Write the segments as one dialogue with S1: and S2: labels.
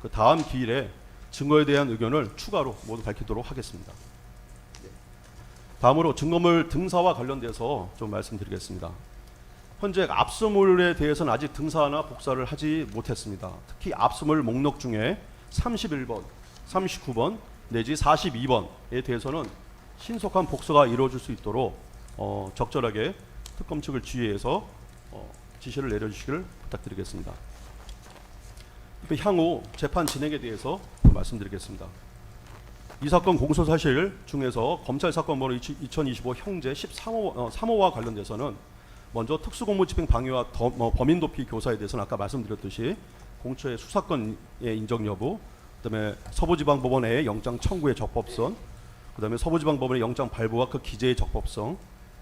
S1: 그 다음 기일에 증거에 대한 의견을 추가로 모두 밝히도록 하겠습니다. 다음으로 증거물 등사와 관련돼서 좀 말씀드리겠습니다. 현재 압수물에 대해서는 아직 등사나 복사를 하지 못했습니다. 특히 압수물 목록 중에 31번, 39번 내지 42번에 대해서는 신속한 복사가 이루어질 수 있도록 적절하게 특검 측을 지휘해서 지시를 내려주시기를 부탁드리겠습니다. 향후 재판 진행에 대해서 말씀드리겠습니다. 이 사건 공소사실 중에서 검찰 사건 번호 2025 형제 13호와 관련돼서는 먼저 특수공무집행 방해와 범인 도피 교사에 대해서는 아까 말씀드렸듯이 공처의 수사권의 인정 여부, 그다음에 서부지방법원의 영장 청구의 적법성, 그다음에 서부지방법원의 영장 발부와 그 기재의 적법성,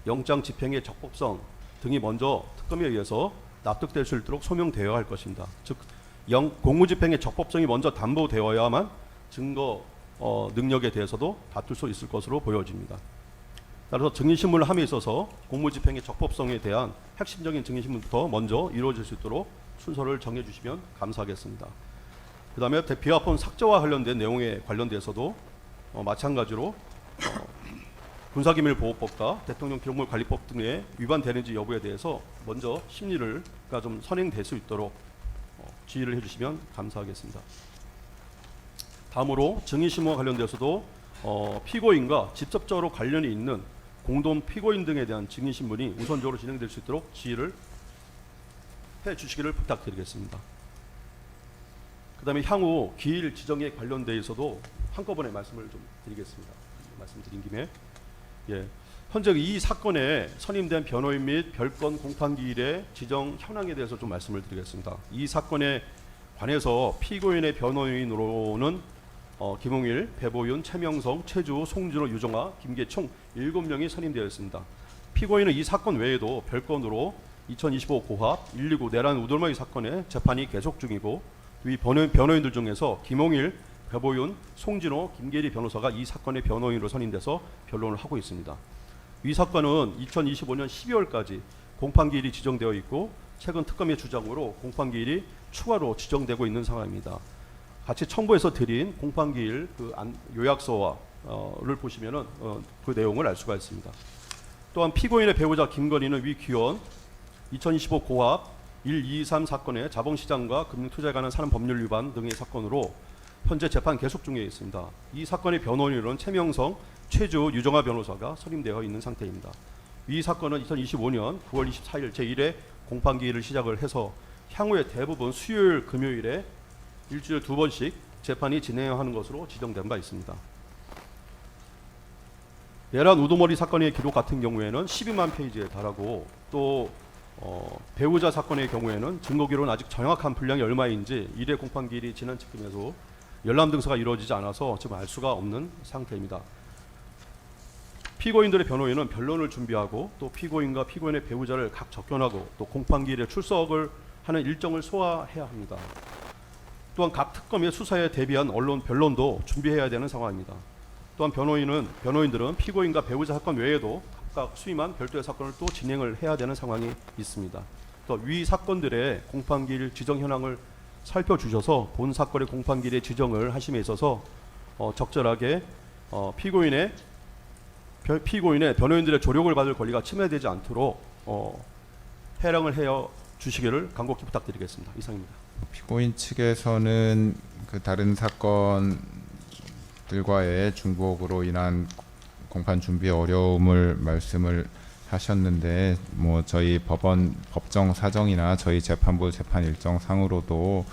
S1: 영장 집행의 적법성 등이 먼저 특검에 의해서 납득될 수 있도록 소명되어야 할 것입니다. 즉 공무집행의 적법성이 먼저 담보되어야만 증거 능력에 대해서도 다툴 수 있을 것으로 보여집니다. 따라서 증인신문을 함에 있어서 공무집행의 적법성에 대한 핵심적인 증인신문부터 먼저 이루어질 수 있도록 순서를 정해주시면 감사하겠습니다. 그 다음에 비화폰 삭제와 관련된 내용에 관련돼서도 마찬가지로 군사기밀보호법과 대통령기록물관리법 등에 위반되는지 여부에 대해서 먼저 심리가 좀 선행될 수 있도록 지휘를 해주시면 감사하겠습니다. 다음으로 증인신문과 관련돼서도 피고인과 직접적으로 관련이 있는 공동 피고인 등에 대한 증인신문이 우선적으로 진행될 수 있도록 지휘를 해주시기를 부탁드리겠습니다. 그 다음에 향후 기일 지정에 관련돼서도 한꺼번에 말씀을 좀 드리겠습니다. 말씀드린 김에 현재 이 사건에 선임된 변호인 및 별건 공판기일의 지정 현황에 대해서 좀 말씀을 드리겠습니다. 이 사건에 관해서 피고인의 변호인으로는 김홍일, 배보윤, 최명성, 최주, 송진호, 유정아, 김계 총 7명이 선임되어 있습니다. 피고인은 이 사건 외에도 별건으로 2025 고합 129 내란 우돌마이 사건의 재판이 계속 중이고 이 변호인들 중에서 김홍일, 배보윤, 송진호, 김계리 변호사가 이 사건의 변호인으로 선임돼서 변론을 하고 있습니다. 이 사건은 2025년 12월까지 공판기일이 지정되어 있고 최근 특검의 주장으로 공판기일이 추가로 지정되고 있는 상황입니다. 같이 첨부해서 드린 공판기일 요약서를 보시면은 그 내용을 알 수가 있습니다. 또한 피고인의 배우자 김건희는 위 기원 2025 고합 1, 2, 3 사건의 자본시장과 금융투자에 관한 산업법률 위반 등의 사건으로 현재 재판 계속 중에 있습니다. 이 사건의 변호인으로는 최명성, 최주, 유정아 변호사가 선임되어 있는 상태입니다. 이 사건은 2025년 9월 24일 제1회 공판기일을 시작을 해서 향후에 대부분 수요일, 금요일에 일주일에 2번씩 재판이 진행하는 것으로 지정된 바 있습니다. 내란 우두머리 사건의 기록 같은 경우에는 12만 페이지에 달하고 또 배우자 사건의 경우에는 증거기록은 아직 정확한 분량이 얼마인지 1회 공판기일이 지난 측근에도 열람 등사가 이루어지지 않아서 지금 알 수가 없는 상태입니다. 피고인들의 변호인은 변론을 준비하고 또 피고인과 피고인의 배우자를 각 접견하고 또 공판기일에 출석을 하는 일정을 소화해야 합니다. 또한 각 특검의 수사에 대비한 언론 변론도 준비해야 되는 상황입니다. 또한 변호인들은 피고인과 배우자 사건 외에도 각각 수임한 별도의 사건을 또 진행을 해야 되는 상황이 있습니다. 또 위 사건들의 공판기일 지정 현황을 살펴주셔서 본 사건의 공판기일의 지정을 하심에 있어서 적절하게 피고인의 변호인들의 조력을 받을 권리가 침해되지 않도록 해랑을 해 주시기를 간곡히 부탁드리겠습니다. 이상입니다.
S2: 피고인 측에서는 그 다른 사건들과의 중복으로 인한 공판 준비 어려움을 말씀을 하셨는데 저희 법정 사정이나 저희 재판부 재판 일정 상으로도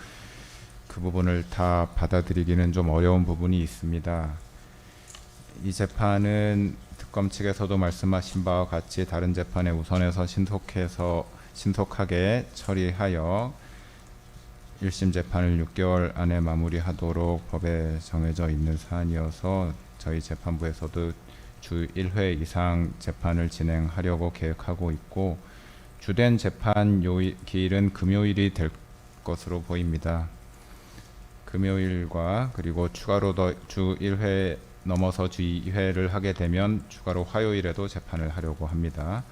S2: 그 부분을 다 받아들이기는 좀 어려운 부분이 있습니다. 이 재판은 특검 측에서도 말씀하신 바와 같이 다른 재판에 우선해서 신속하게 처리하여 1심 재판을 6개월 안에 마무리하도록 법에 정해져 있는 사안이어서 저희 재판부에서도 주 1회 이상 재판을 진행하려고 계획하고 있고 주된 재판 기일은 금요일이 될 것으로 보입니다. 금요일과 그리고 추가로 주 1회 넘어서 주 2회를 하게 되면 추가로 화요일에도 재판을 하려고 합니다.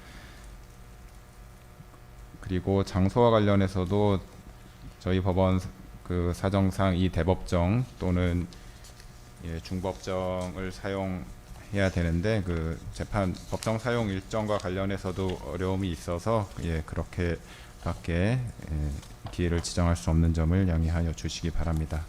S2: 그리고 장소와 관련해서도 저희 법원 그 사정상 이 대법정 또는 예, 중법정을 사용해야 되는데 그 재판 법정 사용 일정과 관련해서도 어려움이 있어서 예, 그렇게밖에 기회를 지정할 수 없는 점을 양해하여 주시기 바랍니다.